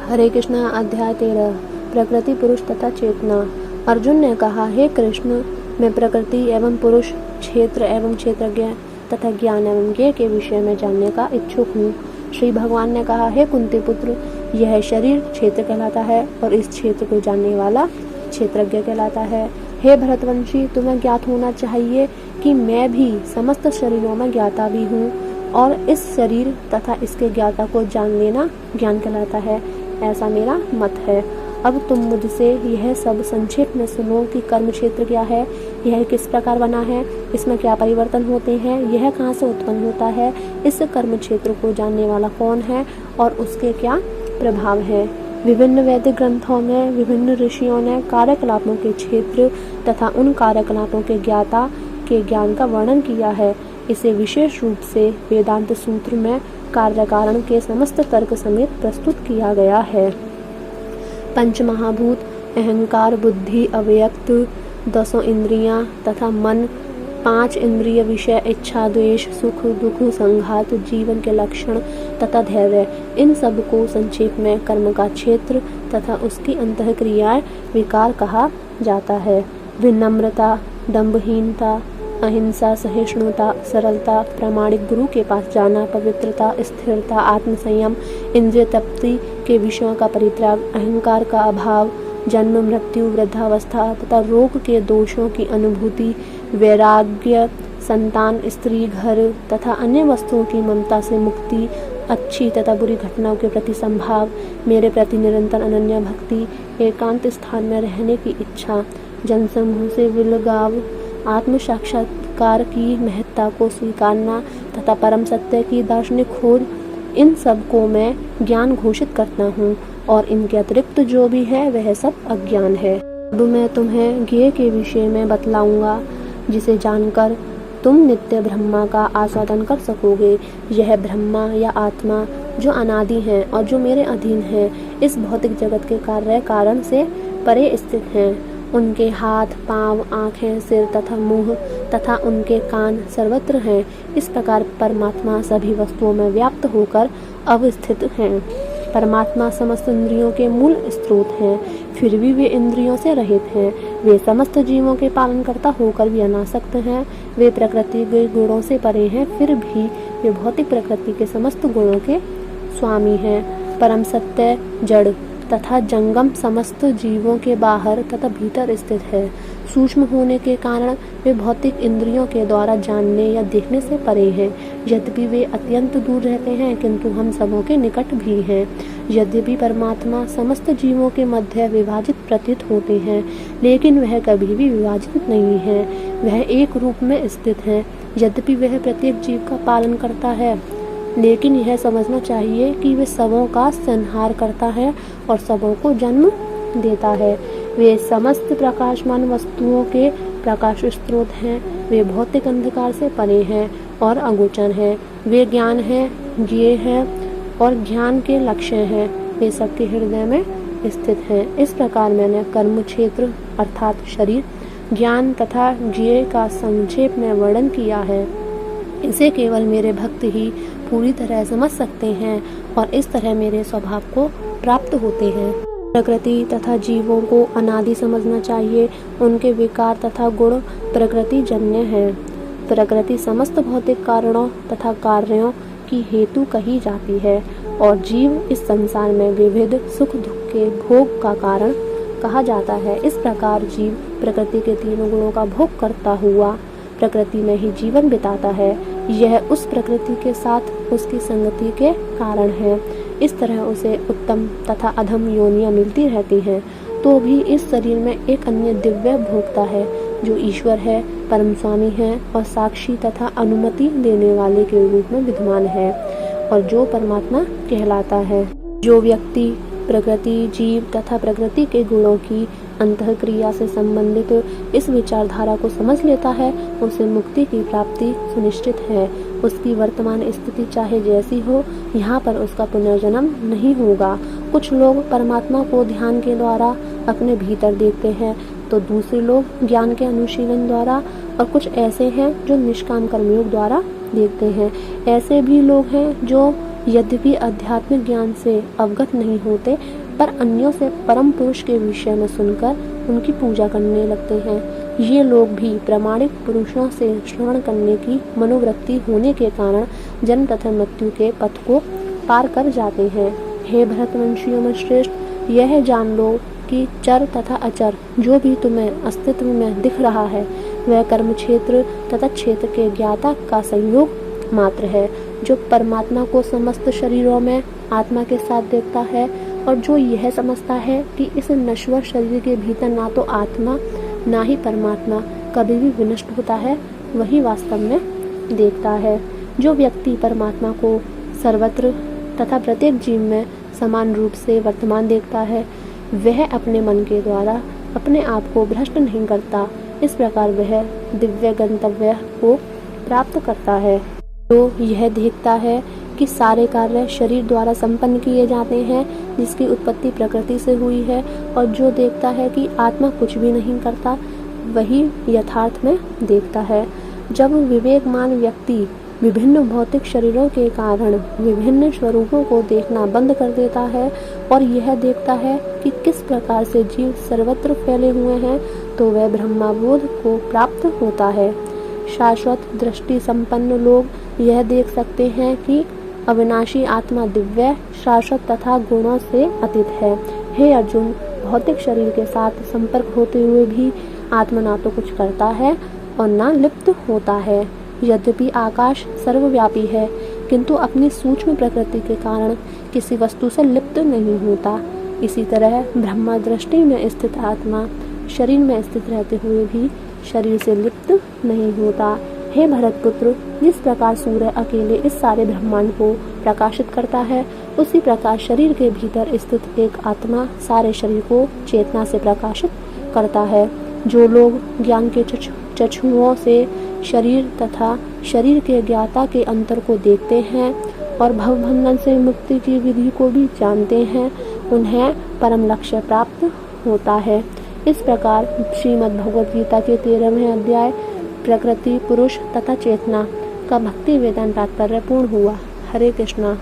हरे कृष्णा अध्याय 13 प्रकृति पुरुष तथा चेतना। अर्जुन ने कहा, हे कृष्ण, मैं प्रकृति एवं पुरुष, क्षेत्र एवं क्षेत्रज्ञ तथा ज्ञान एवं ज्ञ के विषय में जानने का इच्छुक हूँ। श्री भगवान ने कहा, हे कुंती पुत्र, यह शरीर क्षेत्र कहलाता है और इस क्षेत्र को जानने वाला क्षेत्रज्ञ कहलाता है। हे भरतवंशी, तुम्हें ज्ञात होना चाहिए कि मैं भी समस्त शरीरों में ज्ञाता भी हूँ और इस शरीर तथा इसके ज्ञाता को जान लेना ज्ञान कहलाता है, ऐसा मेरा मत है। अब तुम मुझसे यह सब संक्षेप में सुनो कि कर्म क्षेत्र क्या है, यह किस प्रकार बना है, इसमें क्या परिवर्तन होते हैं, यह कहाँ से उत्पन्न होता है, इस कर्म क्षेत्र को जानने वाला कौन है और उसके क्या प्रभाव है। विभिन्न वैदिक ग्रंथों में विभिन्न ऋषियों ने कार्यकलापों के क्षेत्र तथा उन कार्यकलापों के ज्ञाता के ज्ञान का वर्णन किया है। इसे विशेष रूप से वेदांत सूत्र में कार्य कारण के समस्त तर्क समेत प्रस्तुत किया गया है। पंच महाभूत, अहंकार, बुद्धि, अव्यक्त, 10 इंद्रियां तथा मन, 5 इंद्रिय विषय, इच्छा, द्वेष, सुख, दुख, संघात, जीवन के लक्षण तथा धैर्य, इन सब को संक्षेप में कर्म का क्षेत्र तथा उसकी अंतःक्रियाएं विकार कहा जाता है। विनम्रता, दंभहीनता, अहिंसा, सहिष्णुता, सरलता, प्रामाणिक गुरु के पास जाना, पवित्रता, स्थिरता, आत्मसंयम, इंद्रिय तृप्ति के विषयों का परित्याग, अहंकार का अभाव, जन्म, मृत्यु, वृद्धावस्था तथा रोग के दोषों की अनुभूति, वैराग्य, संतान, स्त्री, घर तथा अन्य वस्तुओं की ममता से मुक्ति, अच्छी तथा बुरी घटनाओं के प्रति संभाव, मेरे प्रति निरंतर अनन्य भक्ति, एकांत स्थान में रहने की इच्छा, जनसमूह से विलगाव, आत्म साक्षात्कार की महत्ता को स्वीकारना तथा परम सत्य की दार्शनिक खोज, इन सब को मैं ज्ञान घोषित करता हूँ और इनके अतिरिक्त जो भी है वह सब अज्ञान है। अब मैं तुम्हें ज्ञेय के विषय में बतलाऊंगा, जिसे जानकर तुम नित्य ब्रह्मा का आस्वादन कर सकोगे। यह ब्रह्मा या आत्मा जो अनादि है और जो मेरे अधीन है, इस भौतिक जगत के कार्य कारण से परे स्थित हैं। उनके हाथ, पांव, आँखें, सिर तथा मुंह तथा उनके कान सर्वत्र हैं। इस प्रकार परमात्मा सभी वस्तुओं में व्याप्त होकर अवस्थित हैं। परमात्मा समस्त इंद्रियों के मूल स्रोत हैं, फिर भी वे इंद्रियों से रहित हैं। वे समस्त जीवों के पालनकर्ता होकर भी अनासक्त हैं। वे प्रकृति के गुणों से परे हैं, फिर भी वे भौतिक प्रकृति के समस्त गुणों के स्वामी हैं। परम सत्य जड़ तथा जंगम समस्त जीवों के बाहर तथा भीतर स्थित है। सूक्ष्म होने के कारण वे भौतिक इंद्रियों के द्वारा जानने या देखने से परे हैं। यद्यपि वे अत्यंत दूर रहते हैं, किंतु हम सबों के निकट भी हैं। यद्यपि परमात्मा समस्त जीवों के मध्य विभाजित प्रतीत होते हैं, लेकिन वह कभी भी विभाजित नहीं है। वह एक रूप में स्थित है। यद्यपि वह प्रत्येक जीव का पालन करता है, लेकिन यह समझना चाहिए कि वे सबों का संहार करता है और सबों को जन्म देता है। वे समस्त प्रकाशमान वस्तुओं के प्रकाश स्रोत हैं। वे भौतिक अंधकार से परे हैं और अगोचर हैं। वे ज्ञान है, ज्ञेय है और ज्ञान के लक्ष्य हैं। वे सबके हृदय में स्थित हैं। इस प्रकार मैंने कर्म क्षेत्र अर्थात शरीर, ज्ञान तथा ज्ञेय का संक्षेप में वर्णन किया है। इसे केवल मेरे भक्त ही पूरी तरह समझ सकते हैं और इस तरह मेरे स्वभाव को प्राप्त होते हैं। प्रकृति तथा जीवों को अनादि समझना चाहिए। उनके विकार तथा गुण प्रकृति जन्य हैं। प्रकृति समस्त भौतिक कारणों तथा कार्यों की हेतु कही जाती है और जीव इस संसार में विविध सुख दुख के भोग का कारण कहा जाता है। इस प्रकार जीव प्रकृति के तीनों गुणों का भोग करता हुआ प्रकृति में ही जीवन बिताता है। यह उस प्रकृति के साथ उसकी संगति के कारण है। इस तरह उसे उत्तम तथा अधम योनियां मिलती रहती हैं, तो भी इस शरीर में एक अन्य दिव्य भोक्ता है जो ईश्वर है, परम स्वामी है और साक्षी तथा अनुमति देने वाले के रूप में विद्यमान है और जो परमात्मा कहलाता है। जो व्यक्ति प्रकृति, जीव तथा प्रकृति के गुणों की अंतःक्रिया से संबंधित इस विचारधारा को समझ लेता है, उसे मुक्ति की प्राप्ति सुनिश्चित है। उसकी वर्तमान स्थिति चाहे जैसी हो, यहाँ पर उसका पुनर्जन्म नहीं होगा। कुछ लोग परमात्मा को ध्यान के द्वारा अपने भीतर देखते हैं, तो दूसरे लोग ज्ञान के अनुशीलन द्वारा और कुछ ऐसे हैं जो निष्काम कर्मयोग द्वारा देखते हैं। ऐसे भी लोग हैं जो यद्यपि आध्यात्मिक ज्ञान से अवगत नहीं होते, पर अन्यों से परम पुरुष के विषय में सुनकर उनकी पूजा करने लगते हैं। ये लोग भी प्रामाणिक पुरुषों से श्रवण करने की मनोवृत्ति होने के कारण जन्म तथा मृत्यु के पथ को पार कर जाते हैं। हे भरतवंशियों में श्रेष्ठ, यह जान लो कि चर तथा अचर जो भी तुम्हें अस्तित्व में दिख रहा है, वह कर्म क्षेत्र तथा क्षेत्र के ज्ञाता का संयोग मात्र है, जो परमात्मा को समस्त शरीरों में आत्मा के साथ देखता है और जो यह समझता है कि इस नश्वर शरीर के भीतर ना तो आत्मा ना ही परमात्मा कभी भी विनष्ट होता है, वही वास्तव में देखता है। जो व्यक्ति परमात्मा को सर्वत्र तथा प्रत्येक जीव में समान रूप से वर्तमान देखता है, वह अपने मन के द्वारा अपने आप को भ्रष्ट नहीं करता। इस प्रकार वह दिव्य गंतव्य को प्राप्त करता है। तो यह देखता है कि सारे कार्य शरीर द्वारा संपन्न किए जाते हैं, जिसकी उत्पत्ति प्रकृति से हुई है, और जो देखता है कि आत्मा कुछ भी नहीं करता, वही यथार्थ में देखता है। जब विवेकमान व्यक्ति विभिन्न भौतिक शरीरों के कारण विभिन्न स्वरूपों को देखना बंद कर देता है और यह देखता है कि किस प्रकार से जीव सर्वत्र फैले हुए हैं, तो वह ब्रह्मबोध को प्राप्त होता है। शाश्वत दृष्टि संपन्न लोग यह देख सकते हैं कि अविनाशी आत्मा दिव्य, शाश्वत तथा गुणों से अतीत है। हे अर्जुन, भौतिक शरीर के साथ संपर्क होते हुए भी आत्मा ना तो कुछ करता है और ना लिप्त होता है। यद्यपि आकाश सर्वव्यापी है, किंतु अपनी सूक्ष्म प्रकृति के कारण किसी वस्तु से लिप्त नहीं होता। इसी तरह ब्रह्म दृष्टि में स्थित आत्मा शरीर में स्थित रहते हुए भी शरीर से लिप्त नहीं होता। हे भरतपुत्र, जिस प्रकार सूर्य अकेले इस सारे ब्रह्मांड को प्रकाशित करता है, उसी प्रकार शरीर के भीतर स्थित एक आत्मा सारे शरीर को चेतना से प्रकाशित करता है। जो लोग ज्ञान के चक्षुओं से शरीर तथा शरीर के ज्ञाता के अंतर को देखते हैं और भवबंधन से मुक्ति की विधि को भी जानते हैं, उन्हें परम लक्ष्य प्राप्त होता है। इस प्रकार श्रीमद् भगवद गीता के 13वें अध्याय प्रकृति, पुरुष तथा चेतना का भक्ति वेदांत तात्पर्य पूर्ण हुआ। हरे कृष्णा।